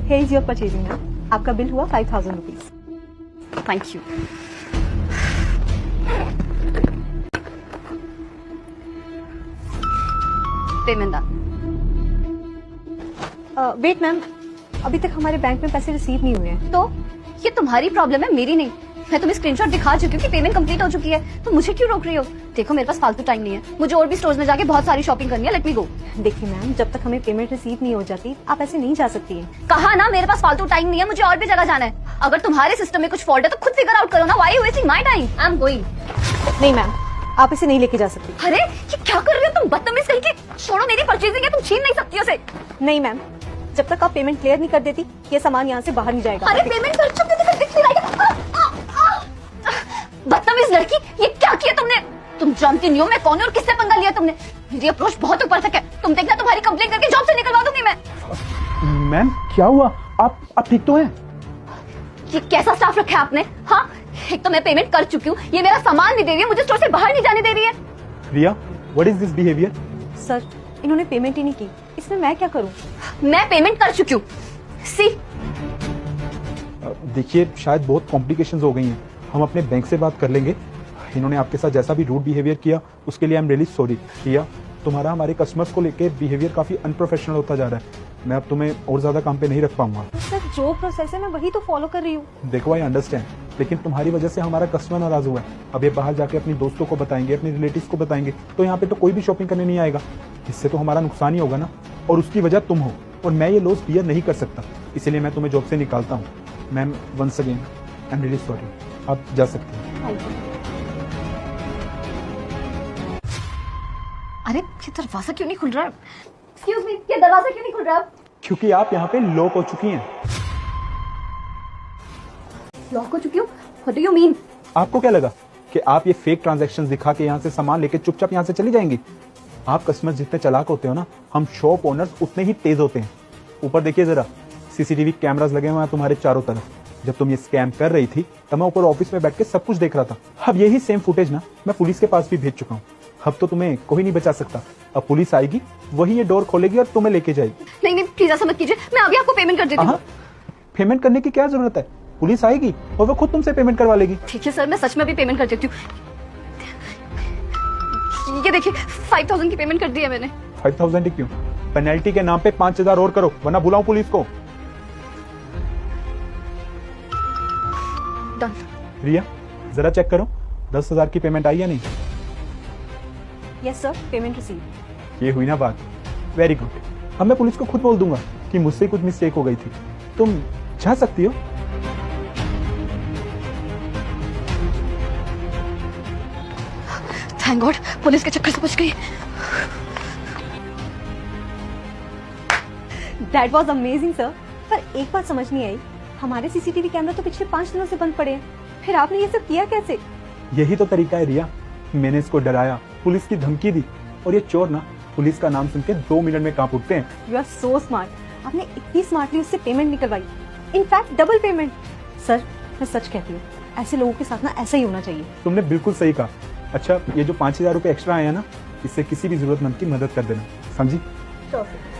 Here is your purchasing ma'am, आपका bill हुआ 5000 rupees. Thank you. Payment done. Wait ma'am, अभी तक हमारे बैंक में पैसे रिसीव नहीं हुए हैं। तो ये तुम्हारी प्रॉब्लम है, मेरी नहीं। मैं तुम्हें स्क्रीनशॉट दिखा चुकी हूँ कि पेमेंट कंप्लीट हो चुकी है, तो मुझे क्यों रोक रही हो? देखो मेरे पास फालतू टाइम नहीं है, मुझे और भी स्टोर्स में जाके बहुत सारी शॉपिंग करनी है। लेट मी गो। देखिए मैम, जब तक हमें पेमेंट रिसीव नहीं हो जाती आप ऐसे नहीं जा सकती हैं। कहा ना मेरे पास फालतू टाइम नहीं है, मुझे और भी जगह जाना है। अगर तुम्हारे सिस्टम में कुछ फॉल्ट है तो खुद फिगर आउट करो ना। Why are you wasting my time? I am going. नहीं मैम, आप इसे नहीं लेके जा सकती। अरे ये क्या कर रही हो तुम, बदतमीज कहीं की। छोड़ो, मेरी परचेजिंग है, तुम छीन नहीं सकती उसे। नहीं मैम, जब तक आप पेमेंट क्लियर नहीं कर देती ये सामान यहाँ से बाहर नहीं जाएगा। अरे पेमेंट कर चुकी थी, दिख नहीं रहा है। बदतमीज लड़की, ये क्या किया तुमने? तुम जानती नहीं हो मैं कौन हूँ और किससे पंगा लिया तुमने। मेरी अप्रोच बहुत ऊपर तक है, तुम देखना तुम्हारी कंप्लेंट करके जॉब से निकलवा दूंगी मैं। मैम क्या हुआ? आप ठीक तो हैं? ये कैसा स्टाफ रखा है आपने? हाँ, एक तो मैं पेमेंट कर चुकी हूँ, ये मेरा सामान नहीं दे रही है, मुझे स्टोर से बाहर नहीं जाने दे रही है। Riya, what is this behaviour? Sir, इन्होंने पेमेंट ही नहीं की, इसमें मैं क्या करूँ? मैं पेमेंट कर चुकी हूँ। सी देखिए, शायद बहुत कॉम्प्लिकेशंस हो गई हैं, हम अपने बैंक से बात कर लेंगे। इन्होंने आपके साथ जैसा भी रूड बिहेवियर किया उसके लिए आई एम रियली सॉरी। रिया, तुम्हारा हमारे कस्टमर्स को लेके बिहेवियर काफी अनप्रोफेशनल होता जा रहा है। मैं अब तुम्हें और ज्यादा काम पे नहीं रख पाऊंगा। सर, जो प्रोसेस है मैं वही तो फॉलो कर रही हूँ। देखो, आई अंडरस्टैंड, लेकिन तुम्हारी वजह से हमारा कस्टमर नाराज हुआ है। अब ये बाहर जाके अपनी दोस्तों को बताएंगे, अपने रिलेटिव्स को बताएंगे, तो यहाँ पे तो कोई भी शॉपिंग करने नहीं आएगा। इससे तो हमारा नुकसान ही होगा ना, और उसकी वजह तुम हो, और मैं ये लॉस बियर नहीं कर सकता, इसलिए मैं तुम्हें जॉब से निकालता हूँ। Ma'am, once again I am really sorry, आप जा सकते हैं। अरे ये दरवाजा क्यों नहीं खुल रहा है? एक्सक्यूज मी, ये दरवाजा क्यों नहीं खुल रहा है? क्योंकि आप यहाँ पे लॉक हो चुकी हैं। लॉक हो चुकी हूँ? What do you mean? आपको क्या लगा कि आप ये फेक ट्रांजैक्शंस दिखा के यहाँ से सामान लेके चुपचाप यहाँ से चली जाएंगी? आप कस्टमर जितने चालाक होते हो ना, हम शॉप ओनर्स उतने ही तेज होते हैं। ऊपर देखिए जरा, सीसीटीवी कैमरास लगे हुए हैं तुम्हारे चारों तरफ। जब तुम ये स्कैम कर रही थी तब मैं ऊपर ऑफिस में बैठ के सब कुछ देख रहा था। अब यही सेम फुटेज ना मैं पुलिस के पास भी भेज चुका हूँ। अब तो तुम्हें कोई नहीं बचा सकता। अब पुलिस आएगी, वही ये डोर खोलेगी और तुम्हें लेके जाएगी। नहीं नहीं, प्लीज ऐसा मत कीजिए, मैं अभी आपको पेमेंट कर देती हूँ। पेमेंट करने की क्या जरूरत है? पुलिस आएगी और वो खुद तुमसे पेमेंट करवा लेगी। ठीक है सर, मैं सच में अभी पेमेंट कर देती हूँ। ये देखिए, 5000 की पेमेंट कर दी है मैंने। 5000 क्यों? पेनल्टी के नाम पे 5000 और करो, वरना बुलाऊं पुलिस को। डन। रिया, जरा चेक करो 10,000 की पेमेंट आई या नहीं। Yes sir, payment receive. ये हुई ना बात, वेरी गुड। अब मैं पुलिस को खुद बोल दूंगा कि मुझसे कुछ मिस्टेक हो गई थी। तुम जा सकती हो। थैंक गॉड, पुलिस के चक्कर से बच गई। That was amazing sir. पर एक बात समझ नहीं आई, हमारे सीसीटीवी कैमरा तो पिछले 5 दिनों से बंद पड़े हैं, फिर आपने ये सब किया कैसे? यही तो तरीका है रिया, मैंने इसको डराया, पुलिस की धमकी दी, और ये चोर ना पुलिस का नाम सुन के 2 मिनट में कांप उठते हैं। You are so smart. आपने इतनी स्मार्टली उससे पेमेंट निकलवाई, इनफैक्ट डबल पेमेंट। सर, मैं सच कहती हूँ, ऐसे लोगों के साथ ना ऐसा ही होना चाहिए। तुमने बिल्कुल सही कहा। अच्छा, ये जो 5000 रुपए एक्स्ट्रा आया ना, इससे किसी भी जरूरतमंद की मदद कर देना, समझी? Perfect.